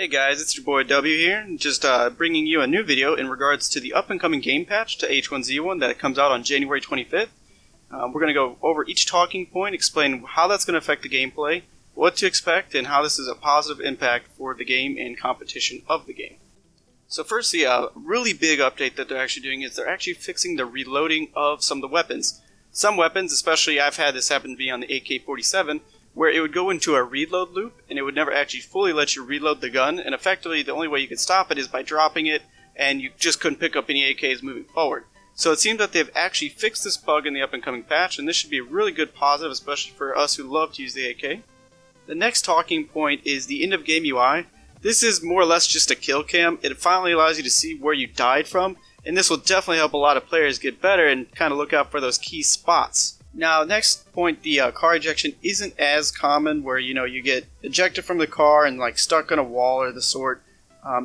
Hey guys, it's your boy W here, just bringing you a new video in regards to the up-and-coming game patch to H1Z1 that comes out on January 25th. We're going to go over each talking point, explain how that's going to affect the gameplay, what to expect, and how this is a positive impact for the game and competition of the game. So firstly, a really big update that they're actually doing is they're actually fixing the reloading of some of the weapons. Some weapons, especially I've had this happen to be on the AK-47, where it would go into a reload loop, and it would never actually fully let you reload the gun, and effectively the only way you could stop it is by dropping it, and you just couldn't pick up any AKs moving forward. So it seems that they've actually fixed this bug in the up-and-coming patch, and this should be a really good positive, especially for us who love to use the AK. The next talking point is the end-of-game UI. This is more or less just a kill cam. It finally allows you to see where you died from, and this will definitely help a lot of players get better and kind of look out for those key spots. Now, next point, the car ejection isn't as common where, you get ejected from the car and stuck on a wall or the sort.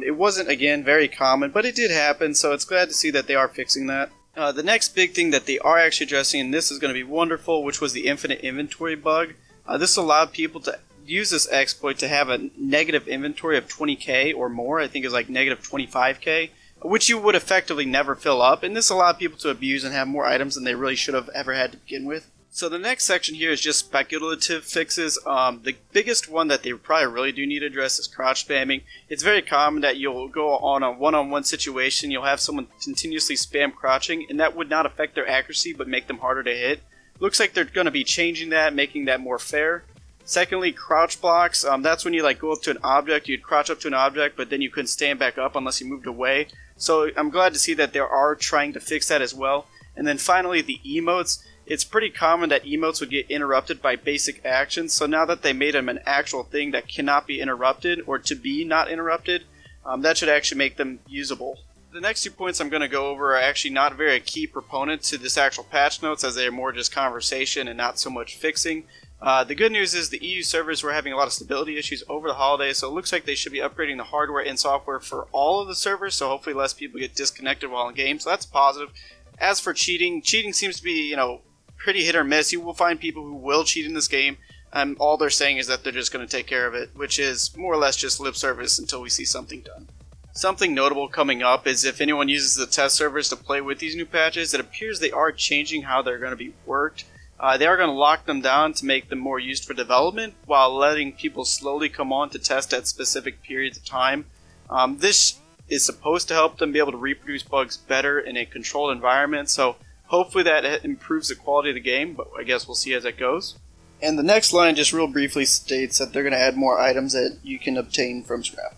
It wasn't, again, very common, but it did happen, so it's glad to see that they are fixing that. The next big thing that they are actually addressing, and this is going to be wonderful, which was the infinite inventory bug. This allowed people to use this exploit to have a negative inventory of 20k or more. I think it's like negative 25k. Which you would effectively never fill up, and this allowed people to abuse and have more items than they really should have ever had to begin with. So the next section here is just speculative fixes. The biggest one that they probably really do need to address is crouch spamming. It's very common that you'll go on a one-on-one situation, you'll have someone continuously spam crouching, and that would not affect their accuracy but make them harder to hit. Looks like they're going to be changing that, making that more fair. Secondly, crouch blocks. That's when you go up to an object, you'd crouch up to an object, but then you couldn't stand back up unless you moved away. So I'm glad to see that they are trying to fix that as well. And then finally, the emotes. It's pretty common that emotes would get interrupted by basic actions, so now that they made them an actual thing that cannot be interrupted, or to be not interrupted, that should actually make them usable. The next 2 points I'm going to go over are actually not very key proponents to this actual patch notes, as they are more just conversation and not so much fixing. The good news is the EU servers were having a lot of stability issues over the holidays, so it looks like they should be upgrading the hardware and software for all of the servers, so hopefully less people get disconnected while in game, so that's positive. As for cheating seems to be, pretty hit or miss. You will find people who will cheat in this game, and all they're saying is that they're just going to take care of it, which is more or less just lip service until we see something done. Something notable coming up is if anyone uses the test servers to play with these new patches, it appears they are changing how they're going to be worked. They are going to lock them down to make them more used for development, while letting people slowly come on to test at specific periods of time. This is supposed to help them be able to reproduce bugs better in a controlled environment, so hopefully that improves the quality of the game, but I guess we'll see as it goes. And the next line just real briefly states that they're going to add more items that you can obtain from scrap.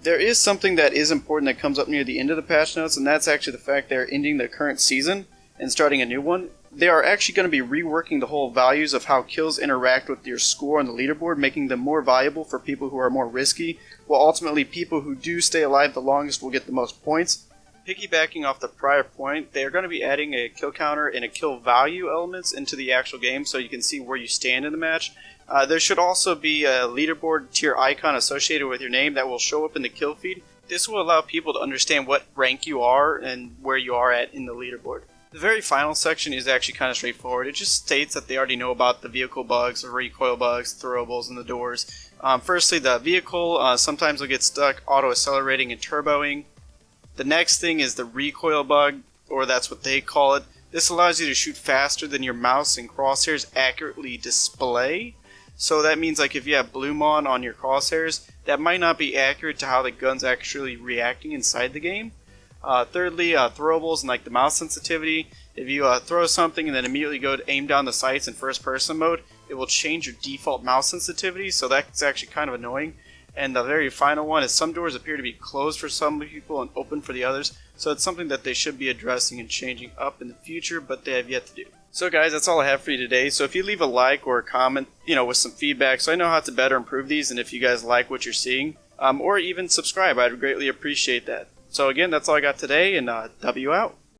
There is something that is important that comes up near the end of the patch notes, and that's actually the fact they're ending the current season and starting a new one. They are actually going to be reworking the whole values of how kills interact with your score on the leaderboard, making them more valuable for people who are more risky, while ultimately people who do stay alive the longest will get the most points. Piggybacking off the prior point, they are going to be adding a kill counter and a kill value elements into the actual game so you can see where you stand in the match. There should also be a leaderboard tier icon associated with your name that will show up in the kill feed. This will allow people to understand what rank you are and where you are at in the leaderboard. The very final section is actually kind of straightforward. It just states that they already know about the vehicle bugs, the recoil bugs, throwables, and the doors. Firstly, the vehicle sometimes will get stuck auto-accelerating and turboing. The next thing is the recoil bug, or that's what they call it. This allows you to shoot faster than your mouse and crosshairs accurately display. So that means if you have bloom on your crosshairs, that might not be accurate to how the gun's actually reacting inside the game. Thirdly, throwables and the mouse sensitivity. If you throw something and then immediately go to aim down the sights in first person mode, it will change your default mouse sensitivity, so that's actually kind of annoying. And the very final one is some doors appear to be closed for some people and open for the others, so it's something that they should be addressing and changing up in the future, but they have yet to do. So guys, that's all I have for you today. So if you leave a like or a comment, with some feedback, so I know how to better improve these, and if you guys like what you're seeing, or even subscribe, I'd greatly appreciate that. So again, that's all I got today, and W out.